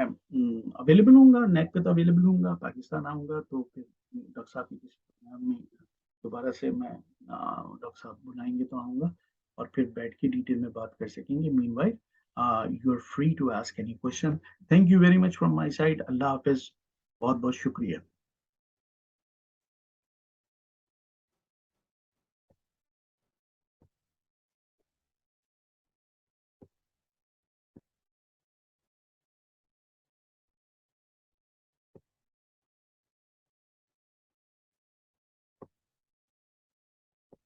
Speaker 1: अवेलेबल हूँगा, नेट पे तो अवेलेबल हूँगा, पाकिस्तान आऊँगा तो फिर डॉक्टर साहब की किसी प्रोग्राम में दोबारा से मैं डॉक्टर साहब बुलाएंगे तो आऊँगा, और फिर बैठ के डिटेल में बात कर सकेंगे। Meanwhile you are free to ask any question. Thank you very much from my side. अल्लाह हाफिज, बहुत बहुत शुक्रिया।